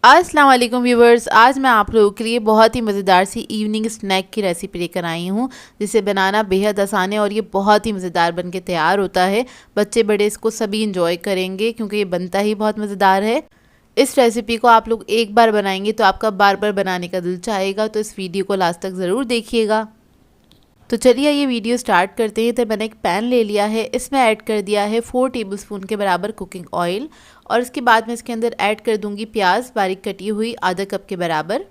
अस्सलाम वालेकुम व्यूवर्स। आज मैं आप लोगों के लिए बहुत ही मज़ेदार सी इवनिंग स्नैक की रेसिपी लेकर आई हूँ, जिसे बनाना बेहद आसान है और ये बहुत ही मज़ेदार बन के तैयार होता है। बच्चे बड़े इसको सभी इंजॉय करेंगे क्योंकि ये बनता ही बहुत मज़ेदार है। इस रेसिपी को आप लोग एक बार बनाएंगे तो आपका बार बार बनाने का दिल चाहेगा, तो इस वीडियो को लास्ट तक ज़रूर देखिएगा। तो चलिए ये वीडियो स्टार्ट करते हैं। तो मैंने एक पैन ले लिया है, इसमें ऐड कर दिया है 4 टेबलस्पून के बराबर कुकिंग ऑयल और इसके बाद मैं इसके अंदर ऐड कर दूंगी प्याज बारीक कटी हुई आधा कप के बराबर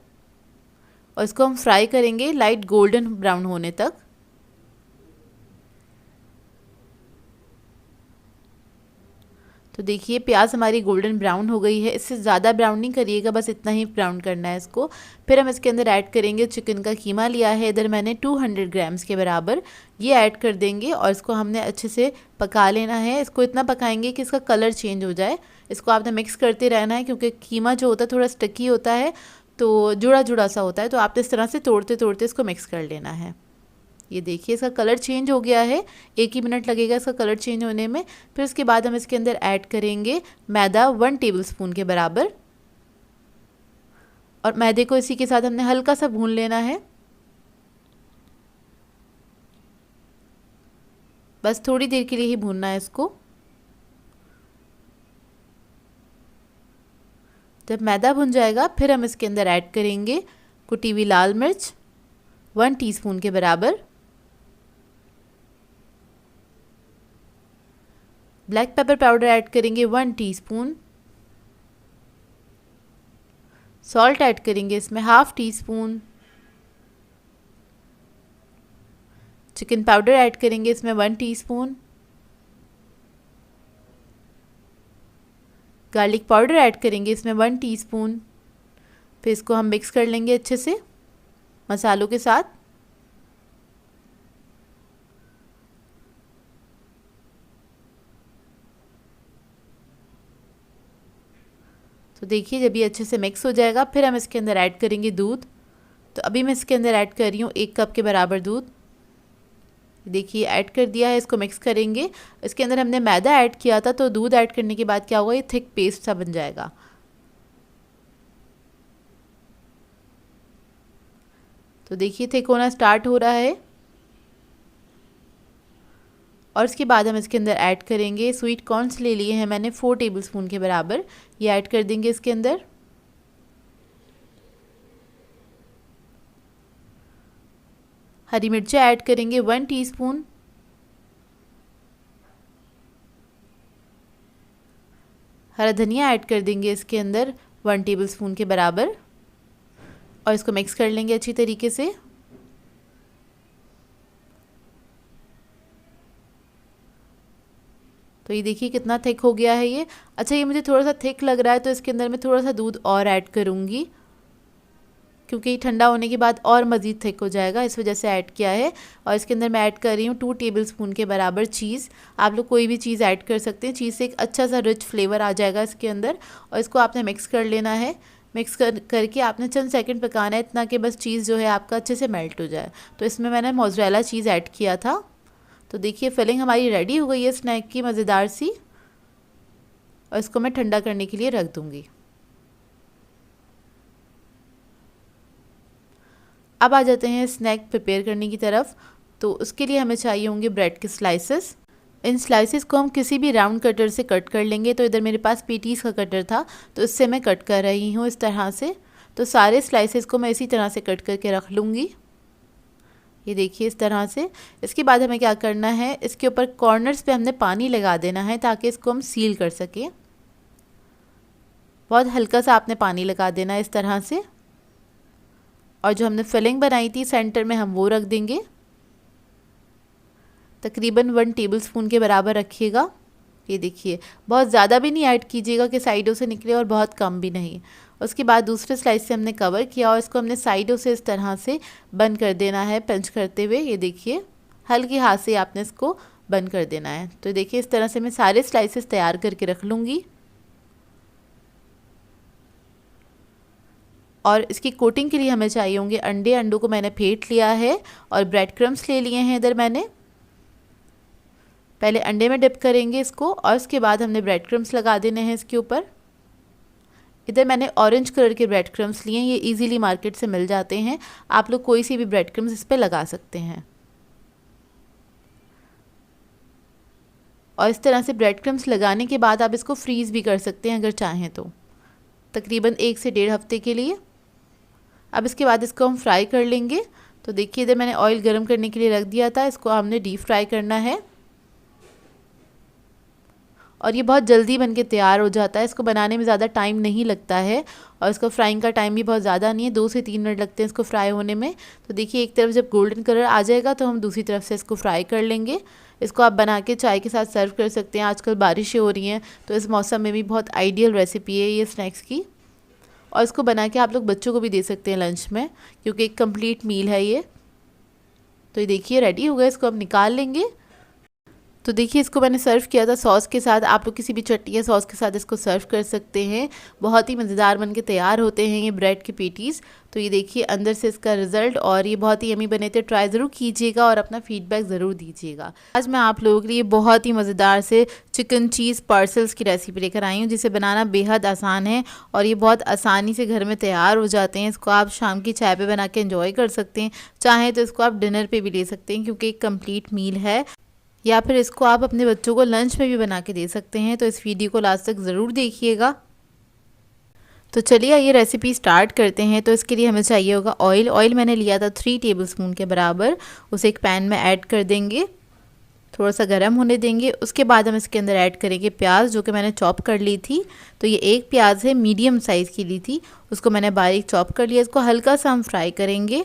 और इसको हम फ्राई करेंगे लाइट गोल्डन ब्राउन होने तक। तो देखिए प्याज हमारी गोल्डन ब्राउन हो गई है। इससे ज़्यादा ब्राउन नहीं करिएगा, बस इतना ही ब्राउन करना है इसको। फिर हम इसके अंदर ऐड करेंगे चिकन का कीमा लिया है, इधर मैंने 200 ग्राम्स के बराबर, ये ऐड कर देंगे और इसको हमने अच्छे से पका लेना है। इसको इतना पकाएंगे कि इसका कलर चेंज हो जाए। इसको आपने मिक्स करते रहना है क्योंकि कीमा जो होता है थोड़ा स्टिकी होता है, तो जुड़ा जुड़ा सा होता है, तो आपने इस तरह से तोड़ते तोड़ते इसको मिक्स कर लेना है। ये देखिए इसका कलर चेंज हो गया है, 1 ही मिनट लगेगा इसका कलर चेंज होने में। फिर उसके बाद हम इसके अंदर ऐड करेंगे मैदा 1 टेबलस्पून के बराबर और मैदे को इसी के साथ हमने हल्का सा भून लेना है, बस थोड़ी देर के लिए ही भूनना है इसको। जब मैदा भुन जाएगा फिर हम इसके अंदर ऐड करेंगे कुटी हुई लाल मिर्च 1 टीस्पून के बराबर, ब्लैक पेपर पाउडर ऐड करेंगे 1 टीस्पून, सॉल्ट ऐड करेंगे इसमें half tea spoon, chicken powder add करेंगे इसमें 1 टीस्पून, गार्लिक पाउडर ऐड करेंगे इसमें 1 टीस्पून। फिर इसको हम मिक्स कर लेंगे अच्छे से मसालों के साथ। तो देखिए जब ये अच्छे से मिक्स हो जाएगा फिर हम इसके अंदर ऐड करेंगे दूध। तो अभी मैं इसके अंदर ऐड कर रही हूँ 1 कप के बराबर दूध। देखिए ऐड कर दिया है, इसको मिक्स करेंगे। इसके अंदर हमने मैदा ऐड किया था, तो दूध ऐड करने के बाद क्या होगा, ये थिक पेस्ट सा बन जाएगा। तो देखिए थिक होना स्टार्ट हो रहा है और इसके बाद हम इसके अंदर ऐड करेंगे स्वीट कॉर्न्स ले लिए हैं मैंने 4 टेबलस्पून के बराबर, ये ऐड कर देंगे इसके अंदर। हरी मिर्चें ऐड करेंगे 1 टीस्पून, हरा धनिया ऐड कर देंगे इसके अंदर 1 टेबलस्पून के बराबर और इसको मिक्स कर लेंगे अच्छी तरीके से। तो ये देखिए कितना थिक हो गया है ये। अच्छा ये मुझे थोड़ा सा थिक लग रहा है, तो इसके अंदर मैं थोड़ा सा दूध और ऐड करूँगी क्योंकि ठंडा होने के बाद और मज़ीद थिक हो जाएगा, इस वजह से ऐड किया है। और इसके अंदर मैं ऐड कर रही हूँ 2 टेबलस्पून के बराबर चीज़। आप लोग कोई भी चीज़ ऐड कर सकते हैं, चीज़ से एक अच्छा सा रिच फ्लेवर आ जाएगा इसके अंदर। और इसको आपने मिक्स कर लेना है। मिक्स करके आपने चंद सेकंड पकाना है, इतना कि बस चीज़ जो है आपका अच्छे से मेल्ट हो जाए। तो इसमें मैंने मोज़रेला चीज़ ऐड किया था। तो देखिए फिलिंग हमारी रेडी हो गई है स्नैक की मज़ेदार सी, और इसको मैं ठंडा करने के लिए रख दूँगी। अब आ जाते हैं स्नैक प्रिपेयर करने की तरफ। तो उसके लिए हमें चाहिए होंगे ब्रेड के स्लाइसेस। इन स्लाइसेस को हम किसी भी राउंड कटर से कट कर लेंगे। तो इधर मेरे पास पेटीज़ का कटर था, तो इससे मैं कट कर रही हूँ इस तरह से। तो सारे स्लाइसेस को मैं इसी तरह से कट करके रख लूँगी, ये देखिए इस तरह से। इसके बाद हमें क्या करना है, इसके ऊपर कॉर्नर्स पे हमने पानी लगा देना है ताकि इसको हम सील कर सकें। बहुत हल्का सा आपने पानी लगा देना है इस तरह से। और जो हमने फिलिंग बनाई थी सेंटर में हम वो रख देंगे, तकरीबन 1 टेबलस्पून के बराबर रखिएगा। ये देखिए बहुत ज़्यादा भी नहीं ऐड कीजिएगा कि साइडों से निकले और बहुत कम भी नहीं। उसके बाद दूसरे स्लाइस से हमने कवर किया और इसको हमने साइडों से इस तरह से बंद कर देना है पंच करते हुए। ये देखिए हल्के हाथ से आपने इसको बंद कर देना है। तो देखिए इस तरह से मैं सारे स्लाइसेस तैयार करके रख लूँगी। और इसकी कोटिंग के लिए हमें चाहिए होंगे अंडे। अंडों को मैंने फेंट लिया है और ब्रेड क्रम्स ले लिए हैं इधर मैंने। पहले अंडे में डिप करेंगे इसको और उसके बाद हमने ब्रेड क्रम्स लगा देने हैं इसके ऊपर। इधर मैंने ऑरेंज कलर के ब्रेड क्रम्स लिए हैं, ये इजीली मार्केट से मिल जाते हैं। आप लोग कोई सी भी ब्रेड क्रम्स इस पर लगा सकते हैं। और इस तरह से ब्रेड क्रम्स लगाने के बाद आप इसको फ्रीज़ भी कर सकते हैं अगर चाहें तो, तकरीबन 1 से 1.5 हफ्ते के लिए। अब इसके बाद इसको हम फ्राई कर लेंगे। तो देखिए इधर मैंने ऑयल गर्म करने के लिए रख दिया था, इसको हमने डीप फ्राई करना है और ये बहुत जल्दी बनके तैयार हो जाता है। इसको बनाने में ज़्यादा टाइम नहीं लगता है और इसको फ्राइंग का टाइम भी बहुत ज़्यादा नहीं है, 2 से 3 मिनट लगते हैं इसको फ्राई होने में। तो देखिए एक तरफ जब गोल्डन कलर आ जाएगा तो हम दूसरी तरफ से इसको फ्राई कर लेंगे। इसको आप बना के चाय के साथ सर्व कर सकते हैं। आजकल बारिशें हो रही हैं तो इस मौसम में भी बहुत आइडियल रेसिपी है ये स्नैक्स की। और इसको बना के आप लोग बच्चों को भी दे सकते हैं लंच में, क्योंकि एक कंप्लीट मील है ये। तो ये देखिए रेडी हो गया, इसको अब निकाल लेंगे। तो देखिए इसको मैंने सर्व किया था सॉस के साथ, आप लोग किसी भी चटनी या सॉस के साथ इसको सर्व कर सकते हैं। बहुत ही मज़ेदार बनके तैयार होते हैं ये ब्रेड के पेटीज़। तो ये देखिए अंदर से इसका रिज़ल्ट, और ये बहुत ही यमी बने थे। ट्राई ज़रूर कीजिएगा और अपना फीडबैक ज़रूर दीजिएगा। आज मैं आप लोगों के लिए बहुत ही मज़ेदार से चिकन चीज़ पार्सल्स की रेसिपी लेकर आई हूँ, जिसे बनाना बेहद आसान है और ये बहुत आसानी से घर में तैयार हो जाते हैं। इसको आप शाम की चाय पे बना के एंजॉय कर सकते हैं, चाहें तो इसको आप डिनर पे भी ले सकते हैं क्योंकि एक कंप्लीट मील है, या फिर इसको आप अपने बच्चों को लंच में भी बना के दे सकते हैं। तो इस वीडियो को लास्ट तक ज़रूर देखिएगा। तो चलिए ये रेसिपी स्टार्ट करते हैं। तो इसके लिए हमें चाहिए होगा ऑयल। ऑयल मैंने लिया था 3 टेबलस्पून के बराबर, उसे एक पैन में ऐड कर देंगे, थोड़ा सा गर्म होने देंगे। उसके बाद हम इसके अंदर ऐड करेंगे प्याज, जो कि मैंने चॉप कर ली थी। तो ये एक प्याज है, मीडियम साइज़ की ली थी, उसको मैंने बारीक चॉप कर लिया। इसको हल्का सा हम फ्राई करेंगे,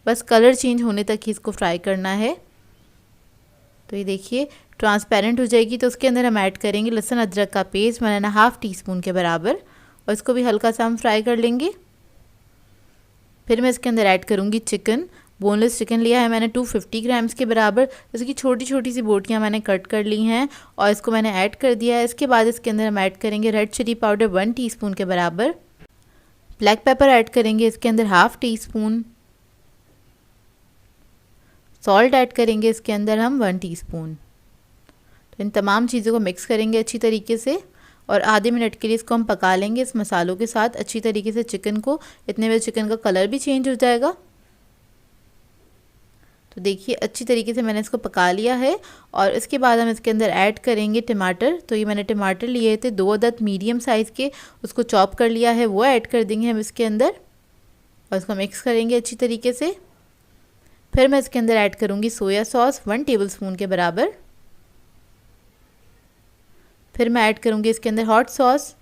बस कलर चेंज होने तक ही इसको फ्राई करना है। तो ये देखिए ट्रांसपेरेंट हो जाएगी तो उसके अंदर हम ऐड करेंगे लहसुन अदरक का पेस्ट, 1.5 टीस्पून के बराबर, और इसको भी हल्का सा हम फ्राई कर लेंगे। फिर मैं इसके अंदर ऐड करूँगी चिकन। बोनलेस चिकन लिया है मैंने 250 ग्राम्स के बराबर, इसकी छोटी छोटी सी बोटियाँ मैंने कट कर ली हैं और इसको मैंने ऐड कर दिया है। इसके बाद इसके अंदर हम ऐड करेंगे रेड चिली पाउडर 1 टीस्पून के बराबर, ब्लैक पेपर ऐड करेंगे इसके अंदर 1/2 टीस्पून, सॉल्ट ऐड करेंगे इसके अंदर हम 1 टीस्पून। तो इन तमाम चीज़ों को मिक्स करेंगे अच्छी तरीके से और आधे मिनट के लिए इसको हम पका लेंगे इस मसालों के साथ अच्छी तरीके से चिकन को। इतने में चिकन का कलर भी चेंज हो जाएगा। तो देखिए अच्छी तरीके से मैंने इसको पका लिया है और इसके बाद हम इसके अंदर ऐड करेंगे टमाटर। तो ये मैंने टमाटर लिए थे 2 अदद मीडियम साइज़ के, उसको चॉप कर लिया है, वो ऐड कर देंगे हम इसके अंदर और इसको मिक्स करेंगे अच्छी तरीके से। फिर मैं इसके अंदर ऐड करूँगी सोया सॉस 1 टेबलस्पून के बराबर। फिर मैं ऐड करूँगी इसके अंदर हॉट सॉस,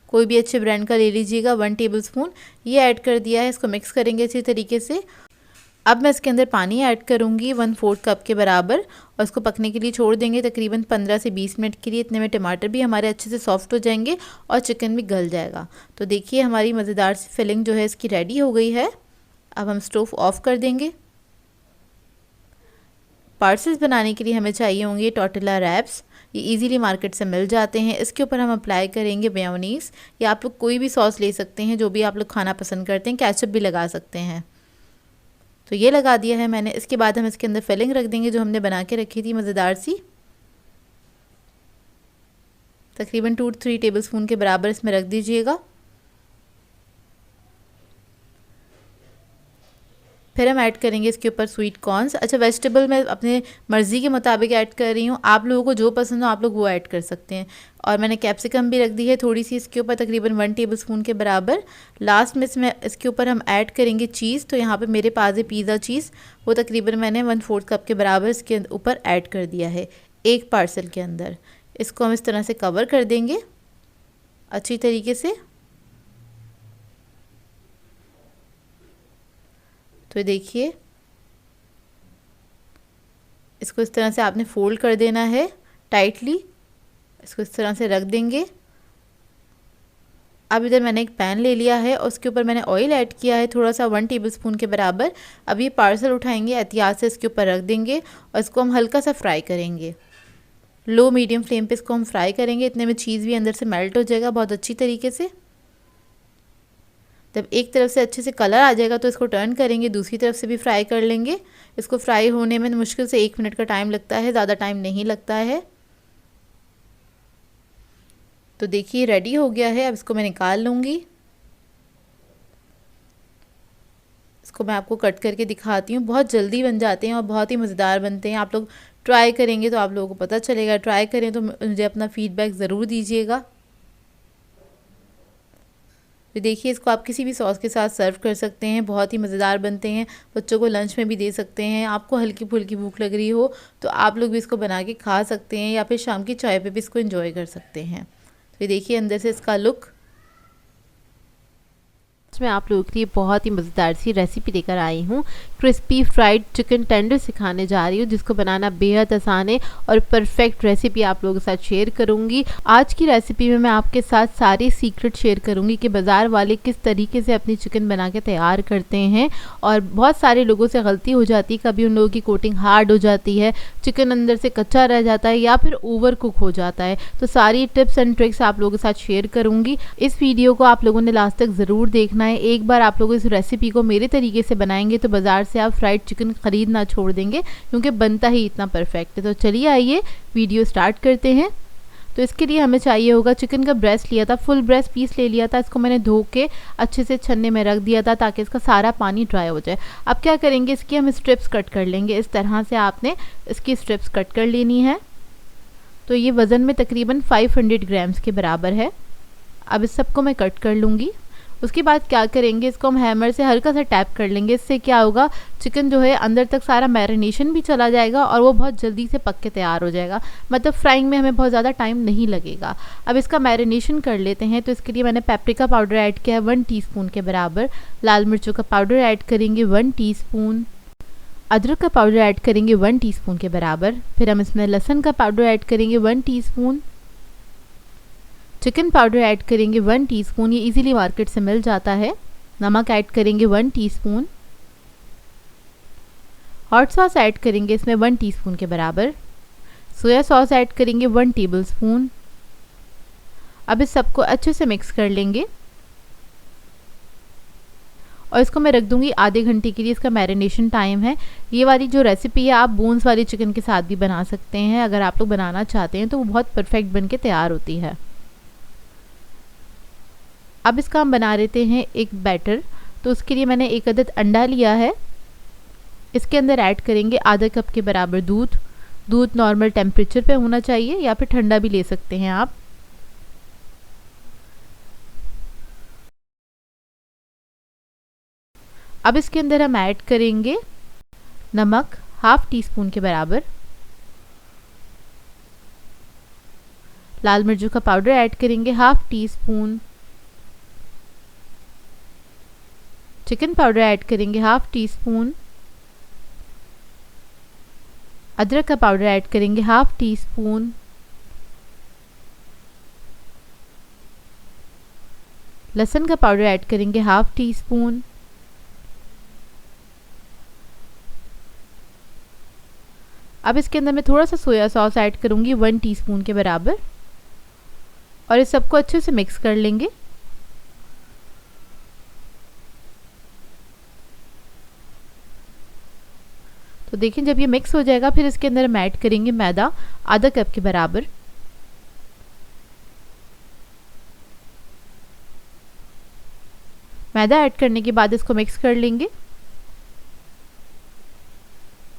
कोई भी अच्छे ब्रांड का ले लीजिएगा, 1 टेबलस्पून, ये ऐड कर दिया है। इसको मिक्स करेंगे अच्छी तरीके से। अब मैं इसके अंदर पानी ऐड करूँगी 1/4 कप के बराबर और इसको पकने के लिए छोड़ देंगे तकरीबन 15 से 20 मिनट के लिए। इतने में टमाटर भी हमारे अच्छे से सॉफ्ट हो जाएंगे और चिकन भी गल जाएगा। तो देखिए हमारी मज़ेदार सी फिलिंग जो है इसकी रेडी हो गई है। अब हम स्टोव ऑफ कर देंगे। पार्सल्स बनाने के लिए हमें चाहिए होंगे टॉर्टिला रैप्स, ये इजीली मार्केट से मिल जाते हैं। इसके ऊपर हम अप्लाई करेंगे मेयोनीज़, या आप लोग कोई भी सॉस ले सकते हैं जो भी आप लोग खाना पसंद करते हैं, केचप भी लगा सकते हैं। तो ये लगा दिया है मैंने। इसके बाद हम इसके अंदर फिलिंग रख देंगे जो हमने बना के रखी थी मज़ेदार सी, तकरीबन 2-3 टेबलस्पून के बराबर इसमें रख दीजिएगा। फिर हम ऐड करेंगे इसके ऊपर स्वीट कॉर्न्स। अच्छा, वेजिटेबल मैं अपने मर्ज़ी के मुताबिक ऐड कर रही हूँ, आप लोगों को जो पसंद हो आप लोग वो ऐड कर सकते हैं। और मैंने कैप्सिकम भी रख दी है थोड़ी सी इसके ऊपर, तकरीबन 1 टेबलस्पून के बराबर। लास्ट में इसके ऊपर हम ऐड करेंगे चीज़। तो यहाँ पे मेरे पास है पिज़्ज़ा चीज़, वो तकरीबन मैंने 1/4 कप के बराबर इसके ऊपर ऐड कर दिया है एक पार्सल के अंदर। इसको हम इस तरह से कवर कर देंगे अच्छी तरीके से। तो देखिए इसको इस तरह से आपने फोल्ड कर देना है टाइटली, इसको इस तरह से रख देंगे। अब इधर मैंने एक पैन ले लिया है और उसके ऊपर मैंने ऑयल ऐड किया है थोड़ा सा 1 टेबलस्पून के बराबर। अब ये पार्सल उठाएंगे, एहतियात से इसके ऊपर रख देंगे और इसको हम हल्का सा फ्राई करेंगे। लो मीडियम फ्लेम पे इसको हम फ्राई करेंगे। इतने में चीज़ भी अंदर से मेल्ट हो जाएगा बहुत अच्छी तरीके से। जब एक तरफ से अच्छे से कलर आ जाएगा तो इसको टर्न करेंगे, दूसरी तरफ से भी फ्राई कर लेंगे। इसको फ्राई होने में मुश्किल से 1 मिनट का टाइम लगता है, ज़्यादा टाइम नहीं लगता है। तो देखिए रेडी हो गया है। अब इसको मैं निकाल लूँगी। इसको मैं आपको कट करके दिखाती हूँ। बहुत जल्दी बन जाते हैं और बहुत ही मज़ेदार बनते हैं। आप लोग ट्राई करेंगे तो आप लोगों को पता चलेगा। ट्राई करें तो मुझे अपना फ़ीडबैक ज़रूर दीजिएगा। तो देखिए इसको आप किसी भी सॉस के साथ सर्व कर सकते हैं। बहुत ही मज़ेदार बनते हैं। बच्चों को लंच में भी दे सकते हैं। आपको हल्की फुल्की भूख लग रही हो तो आप लोग भी इसको बना के खा सकते हैं या फिर शाम की चाय पे भी इसको एंजॉय कर सकते हैं। तो ये देखिए अंदर से इसका लुक। मैं आप लोगों के लिए बहुत ही मज़ेदार सी रेसिपी लेकर आई हूँ। क्रिस्पी फ्राइड चिकन टेंडर सिखाने जा रही हूँ, जिसको बनाना बेहद आसान है और परफेक्ट रेसिपी आप लोगों के साथ शेयर करूँगी। आज की रेसिपी में मैं आपके साथ सारे सीक्रेट शेयर करूँगी कि बाज़ार वाले किस तरीके से अपनी चिकन बना के तैयार करते हैं। और बहुत सारे लोगों से गलती हो जाती है, कभी उन लोगों की कोटिंग हार्ड हो जाती है, चिकन अंदर से कच्चा रह जाता है या फिर ओवर कुक हो जाता है। तो सारी टिप्स एंड ट्रिक्स आप लोगों के साथ शेयर करूँगी। इस वीडियो को आप लोगों ने लास्ट तक ज़रूर देखना है। एक बार आप लोग इस रेसिपी को मेरे तरीके से बनाएंगे तो बाज़ार से आप फ्राइड चिकन खरीदना छोड़ देंगे, क्योंकि बनता ही इतना परफेक्ट है। तो चलिए आइए वीडियो स्टार्ट करते हैं। तो इसके लिए हमें चाहिए होगा, चिकन का ब्रेस्ट लिया था, फुल ब्रेस्ट पीस ले लिया था। इसको मैंने धो के अच्छे से छन्ने में रख दिया था ताकि इसका सारा पानी ड्राई हो जाए। अब क्या करेंगे, इसकी हम स्ट्रिप्स कट कर लेंगे। इस तरह से आपने इसकी स्ट्रिप्स कट कर लेनी है। तो ये वज़न में तकरीबन 500 ग्राम्स के बराबर है। अब इस सबको मैं कट कर लूँगी। उसके बाद क्या करेंगे, इसको हम हैमर से हल्का सा टैप कर लेंगे। इससे क्या होगा, चिकन जो है अंदर तक सारा मैरिनेशन भी चला जाएगा और वो बहुत जल्दी से पक के तैयार हो जाएगा। मतलब फ्राइंग में हमें बहुत ज़्यादा टाइम नहीं लगेगा। अब इसका मैरिनेशन कर लेते हैं। तो इसके लिए मैंने पेपरिका पाउडर ऐड किया है 1 टीस्पून के बराबर। लाल मिर्चों का पाउडर ऐड करेंगे 1 टीस्पून। अदरक का पाउडर ऐड करेंगे 1 टीस्पून के बराबर। फिर हम इसमें लहसुन का पाउडर ऐड करेंगे 1 टीस्पून। चिकन पाउडर ऐड करेंगे 1 टीस्पून, ये इजीली मार्केट से मिल जाता है। नमक ऐड करेंगे 1 टीस्पून। हॉट सॉस ऐड करेंगे इसमें 1 टीस्पून के बराबर। सोया सॉस ऐड करेंगे 1 टेबलस्पून। अब इस सबको अच्छे से मिक्स कर लेंगे और इसको मैं रख दूंगी आधे घंटे के लिए। इसका मैरिनेशन टाइम है। ये वाली जो रेसिपी है आप बोन्स वाली चिकन के साथ भी बना सकते हैं। अगर आप लोग बनाना चाहते हैं तो वो बहुत परफेक्ट बन के तैयार होती है। अब इसका हम बना लेते हैं एक बैटर। तो उसके लिए मैंने एक अदद अंडा लिया है। इसके अंदर ऐड करेंगे आधा कप के बराबर दूध। दूध नॉर्मल टेम्परेचर पे होना चाहिए या फिर ठंडा भी ले सकते हैं आप। अब इसके अंदर हम ऐड करेंगे नमक 1/2 टीस्पून के बराबर। लाल मिर्चों का पाउडर ऐड करेंगे 1/2 टीस्पून। चिकन पाउडर ऐड करेंगे 1/2 टीस्पून। अदरक का पाउडर ऐड करेंगे 1/2 टीस्पून। लहसुन का पाउडर ऐड करेंगे 1/2 टीस्पून। अब इसके अंदर मैं थोड़ा सा सोया सॉस ऐड करूंगी 1 टीस्पून के बराबर और इस सबको अच्छे से मिक्स कर लेंगे। तो देखिए जब ये मिक्स हो जाएगा फिर इसके अंदर हम ऐड करेंगे मैदा आधा कप के बराबर। मैदा ऐड करने के बाद इसको मिक्स कर लेंगे।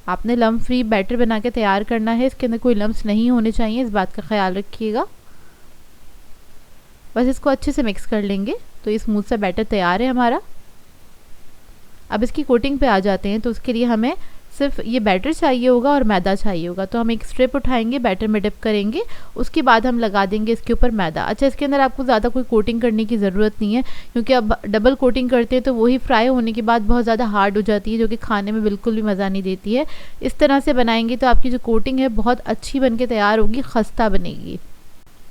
आपने लम्प फ्री बैटर बना के तैयार करना है। इसके अंदर कोई लम्प्स नहीं होने चाहिए, इस बात का ख्याल रखिएगा। बस इसको अच्छे से मिक्स कर लेंगे। तो ये स्मूथ सा बैटर तैयार है हमारा। अब इसकी कोटिंग पे आ जाते हैं। तो उसके लिए हमें सिर्फ ये बैटर चाहिए होगा और मैदा चाहिए होगा। तो हम एक स्ट्रिप उठाएंगे, बैटर में डिप करेंगे, उसके बाद हम लगा देंगे इसके ऊपर मैदा। अच्छा, इसके अंदर आपको ज़्यादा कोई कोटिंग करने की ज़रूरत नहीं है, क्योंकि अब डबल कोटिंग करते हैं तो वही फ्राई होने के बाद बहुत ज़्यादा हार्ड हो जाती है, जो कि खाने में बिल्कुल भी मज़ा नहीं देती है। इस तरह से बनाएंगे तो आपकी जो कोटिंग है बहुत अच्छी बन के तैयार होगी, खस्ता बनेगी।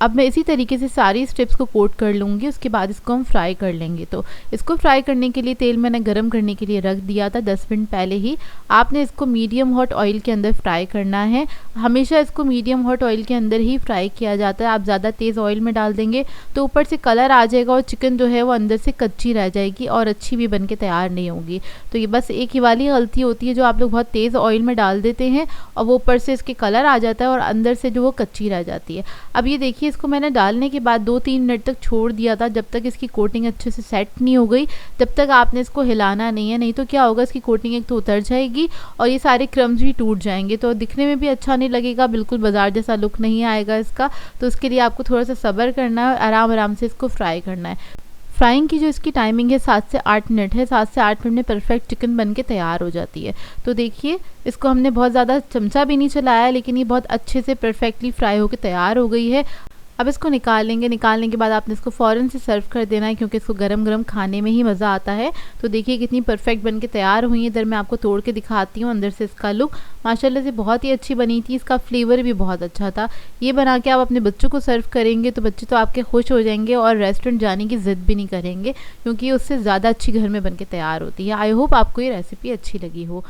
अब मैं इसी तरीके से सारी स्ट्रिप्स को कोट कर लूँगी। उसके बाद इसको हम फ्राई कर लेंगे। तो इसको फ्राई करने के लिए तेल मैंने गरम करने के लिए रख दिया था 10 मिनट पहले ही। आपने इसको मीडियम हॉट ऑयल के अंदर फ्राई करना है। हमेशा इसको मीडियम हॉट ऑयल के अंदर ही फ्राई किया जाता है। आप ज़्यादा तेज़ ऑयल में डाल देंगे तो ऊपर से कलर आ जाएगा और चिकन जो है वो अंदर से कच्ची रह जाएगी और अच्छी भी बन के तैयार नहीं होगी। तो ये बस एक ही वाली गलती होती है, जो आप लोग बहुत तेज़ ऑयल में डाल देते हैं और वो ऊपर से इसके कलर आ जाता है और अंदर से जो वो कच्ची रह जाती है। अब ये देखिए इसको मैंने डालने के बाद 2-3 मिनट तक छोड़ दिया था। जब तक इसकी कोटिंग अच्छे से सेट नहीं हो गई तब तक आपने इसको हिलाना नहीं है, नहीं तो क्या होगा इसकी कोटिंग एक तो उतर जाएगी और ये सारे क्रम्स भी टूट जाएंगे, तो दिखने में भी अच्छा नहीं लगेगा, बिल्कुल बाजार जैसा लुक नहीं आएगा इसका। तो उसके लिए आपको थोड़ा सा सब्र करना है और आराम आराम से इसको फ्राई करना है। फ्राइंग की जो इसकी टाइमिंग है 7 से 8 मिनट है। 7 से 8 मिनट में परफेक्ट चिकन बन के तैयार हो जाती है। तो देखिए इसको हमने बहुत ज़्यादा चमचा भी नहीं चलाया, लेकिन ये बहुत अच्छे से परफेक्टली फ्राई होकर तैयार हो गई है। अब इसको निकाल लेंगे। निकालने के बाद आपने इसको फ़ौरन से सर्व कर देना है, क्योंकि इसको गरम गरम खाने में ही मज़ा आता है। तो देखिए कितनी परफेक्ट बन के तैयार हुई है। इधर मैं आपको तोड़ के दिखाती हूँ अंदर से इसका लुक। माशाल्लाह से बहुत ही अच्छी बनी थी, इसका फ्लेवर भी बहुत अच्छा था। ये बना के आप अपने बच्चों को सर्व करेंगे तो बच्चे तो आपके खुश हो जाएंगे और रेस्टोरेंट जाने की ज़िद भी नहीं करेंगे, क्योंकि उससे ज़्यादा अच्छी घर में बन के तैयार होती है। आई होप आपको ये रेसिपी अच्छी लगी हो।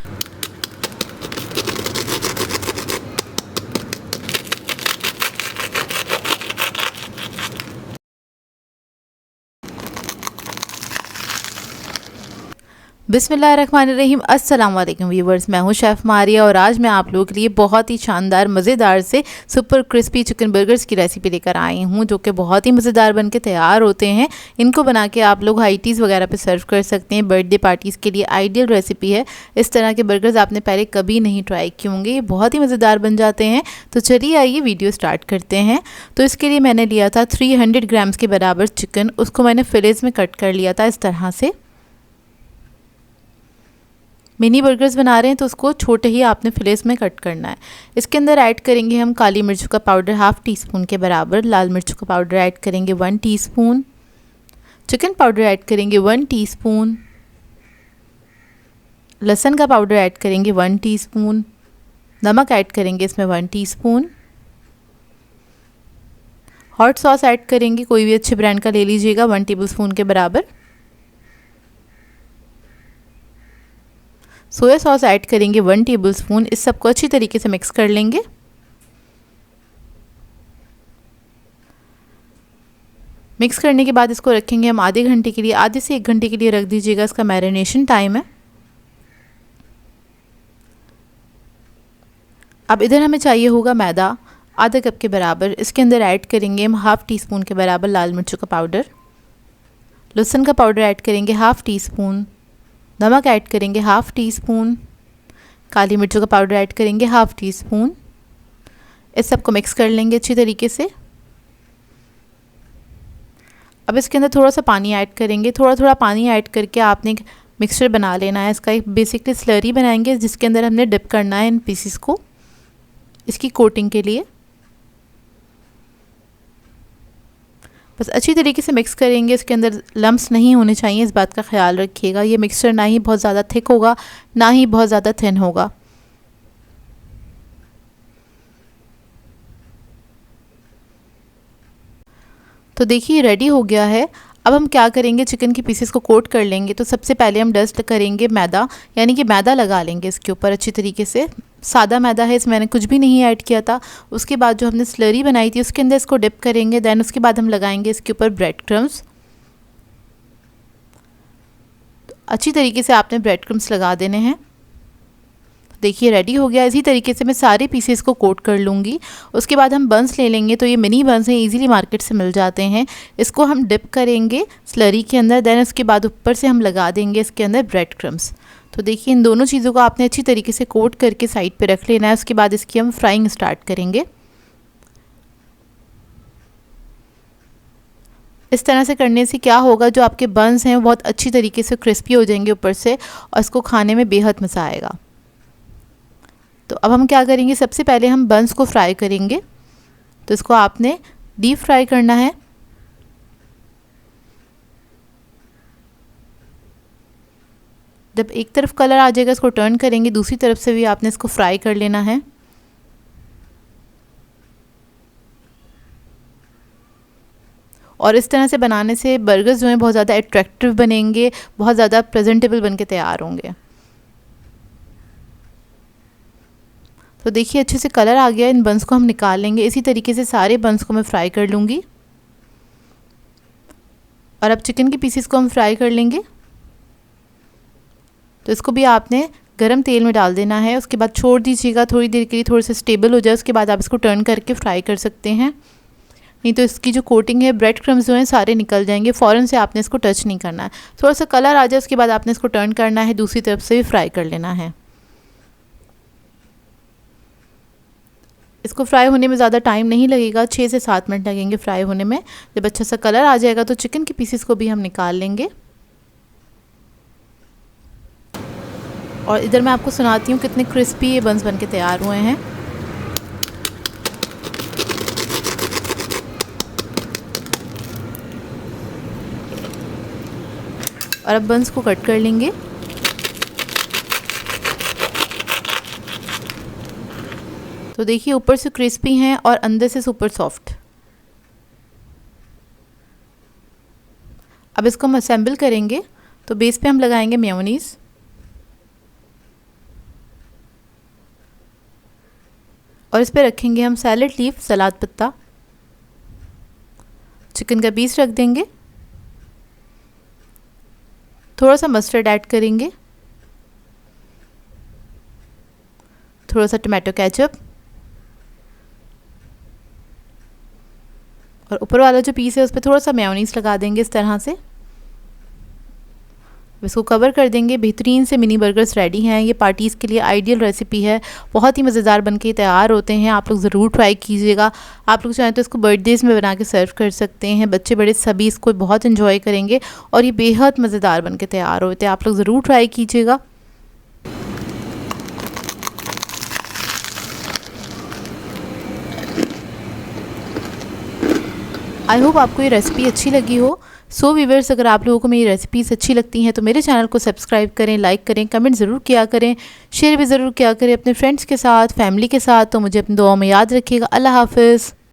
बिस्मिल्लाहिर्रहमानिर्रहीम। अस्सलाम वालेकुम व्यूवर्स, मैं हूं शेफ़ मारिया और आज मैं आप लोगों के लिए बहुत ही शानदार मज़ेदार से सुपर क्रिस्पी चिकन बर्गर्स की रेसिपी लेकर आई हूं, जो कि बहुत ही मज़ेदार बन के तैयार होते हैं। इनको बना के आप लोग हाई टीज़ वगैरह पे सर्व कर सकते हैं। बर्थडे पार्टीज़ के लिए आइडियल रेसिपी है। इस तरह के बर्गर्स आपने पहले कभी नहीं ट्राई किए होंगे, ये बहुत ही मज़ेदार बन जाते हैं। तो चलिए आइए वीडियो स्टार्ट करते हैं। तो इसके लिए मैंने लिया था 300 ग्राम्स के बराबर चिकन। उसको मैंने फिलेज में कट कर लिया था इस तरह से। मिनी बर्गर्स बना रहे हैं तो उसको छोटे ही आपने फिलेस में कट करना है। इसके अंदर ऐड करेंगे हम काली मिर्च का पाउडर 1/2 टीस्पून के बराबर, लाल मिर्च का पाउडर ऐड करेंगे 1 टीस्पून, चिकन पाउडर ऐड करेंगे 1 टीस्पून, लहसुन का पाउडर ऐड करेंगे 1 टीस्पून, नमक ऐड करेंगे इसमें 1 टीस्पून, हॉट सॉस ऐड करेंगे, कोई भी अच्छे ब्रांड का ले लीजिएगा, 1 टेबलस्पून के बराबर, सोया सॉस ऐड करेंगे 1 टेबलस्पून। इस सबको अच्छी तरीके से मिक्स कर लेंगे। मिक्स करने के बाद इसको रखेंगे हम आधे घंटे के लिए, आधे से 1 घंटे के लिए रख दीजिएगा, इसका मैरिनेशन टाइम है। अब इधर हमें चाहिए होगा मैदा आधा कप के बराबर। इसके अंदर ऐड करेंगे हम 1/2 टीस्पून के बराबर लाल मिर्चों का पाउडर, लहसुन का पाउडर ऐड करेंगे 1/2 टीस्पून, नमक ऐड करेंगे 1/2 टीस्पून, काली मिर्चों का पाउडर ऐड करेंगे 1/2 टीस्पून। इस सबको मिक्स कर लेंगे अच्छी तरीके से। अब इसके अंदर थोड़ा सा पानी ऐड करेंगे। थोड़ा थोड़ा पानी ऐड करके आपने एक मिक्सचर बना लेना है। इसका एक बेसिकली स्लरी बनाएंगे, जिसके अंदर हमने डिप करना है इन पीसेस को इसकी कोटिंग के लिए। बस अच्छी तरीके से मिक्स करेंगे। इसके अंदर लम्स नहीं होने चाहिए, इस बात का ख्याल रखिएगा। ये मिक्सचर ना ही बहुत ज़्यादा थिक होगा, ना ही बहुत ज़्यादा थिन होगा। तो देखिए रेडी हो गया है। अब हम क्या करेंगे, चिकन की पीसेस को कोट कर लेंगे। तो सबसे पहले हम डस्ट करेंगे मैदा, यानी कि मैदा लगा लेंगे इसके ऊपर अच्छी तरीके से। सादा मैदा है, इसमें मैंने कुछ भी नहीं ऐड किया था। उसके बाद जो हमने स्लरी बनाई थी उसके अंदर इसको डिप करेंगे। देन उसके बाद हम लगाएंगे इसके ऊपर ब्रेड क्रम्स। तो अच्छी तरीके से आपने ब्रेड क्रम्स लगा देने हैं। देखिए रेडी हो गया। इसी तरीके से मैं सारे पीसेस को कोट कर लूँगी। उसके बाद हम बंस ले लेंगे। तो ये मिनी बंस हैं, इजीली मार्केट से मिल जाते हैं। इसको हम डिप करेंगे स्लरी के अंदर। देन उसके बाद ऊपर से हम लगा देंगे इसके अंदर ब्रेड क्रम्स। तो देखिए इन दोनों चीज़ों को आपने अच्छी तरीके से कोट करके साइड पे रख लेना है। उसके बाद इसकी हम फ्राइंग स्टार्ट करेंगे। इस तरह से करने से क्या होगा, जो आपके बंस हैं वो बहुत अच्छी तरीके से क्रिस्पी हो जाएंगे ऊपर से, और इसको खाने में बेहद मज़ा आएगा। तो अब हम क्या करेंगे, सबसे पहले हम बंस को फ्राई करेंगे। तो इसको आपने डीप फ्राई करना है। जब एक तरफ कलर आ जाएगा इसको टर्न करेंगे, दूसरी तरफ से भी आपने इसको फ्राई कर लेना है। और इस तरह से बनाने से बर्गर्स जो हैं बहुत ज़्यादा अट्रैक्टिव बनेंगे, बहुत ज़्यादा प्रेजेंटेबल बन के तैयार होंगे। तो देखिए अच्छे से कलर आ गया। इन बंस को हम निकाल लेंगे। इसी तरीके से सारे बंस को मैं फ्राई कर लूँगी। और अब चिकन के पीसेस को हम फ्राई कर लेंगे। तो इसको भी आपने गरम तेल में डाल देना है। उसके बाद छोड़ दीजिएगा थोड़ी देर के लिए, थोड़े से स्टेबल हो जाए। उसके बाद आप इसको टर्न करके फ्राई कर सकते हैं। नहीं तो इसकी जो कोटिंग है, ब्रेड क्रम्स जो हैं सारे निकल जाएंगे। फ़ौरन से आपने इसको टच नहीं करना है। थोड़ा सा कलर आ जाए उसके बाद आपने इसको टर्न करना है, दूसरी तरफ से भी फ्राई कर लेना है। इसको फ्राई होने में ज़्यादा टाइम नहीं लगेगा, 6 से 7 मिनट लगेंगे फ्राई होने में। जब अच्छा सा कलर आ जाएगा तो चिकन के पीसेस को भी हम निकाल लेंगे। और इधर मैं आपको सुनाती हूँ कितने क्रिस्पी ये बंस बन के तैयार हुए हैं। और अब बंस को कट कर लेंगे। तो देखिए ऊपर से क्रिस्पी हैं और अंदर से सुपर सॉफ्ट। अब इसको हम असेंबल करेंगे। तो बेस पे हम लगाएंगे मेयोनीज़, और इस पे रखेंगे हम सैलेड लीफ, सलाद पत्ता। चिकन का पीस रख देंगे, थोड़ा सा मस्टर्ड ऐड करेंगे, थोड़ा सा टमाटो केचप, और ऊपर वाला जो पीस है उस पर थोड़ा सा मेयोनीज़ लगा देंगे इस तरह से। इसको कवर कर देंगे। बेहतरीन से मिनी बर्गर्स रेडी हैं। ये पार्टीज़ के लिए आइडियल रेसिपी है। बहुत ही मज़ेदार बनके तैयार होते हैं। आप लोग ज़रूर ट्राई कीजिएगा। आप लोग चाहें तो इसको बर्थडेज़ में बना के सर्व कर सकते हैं। बच्चे बड़े सभी इसको बहुत इन्जॉय करेंगे और ये बेहद मज़ेदार बनके तैयार होते हैं। आप लोग ज़रूर ट्राई कीजिएगा। आई होप आपको ये रेसिपी अच्छी लगी हो। सो व्यूअर्स, अगर आप लोगों को मेरी रेसिपीज़ अच्छी लगती हैं तो मेरे चैनल को सब्सक्राइब करें, लाइक करें, कमेंट ज़रूर किया करें, शेयर भी ज़रूर किया करें अपने फ्रेंड्स के साथ, फैमिली के साथ। तो मुझे अपनी दुआओं में याद रखिएगा। अल्लाह हाफ़िज़।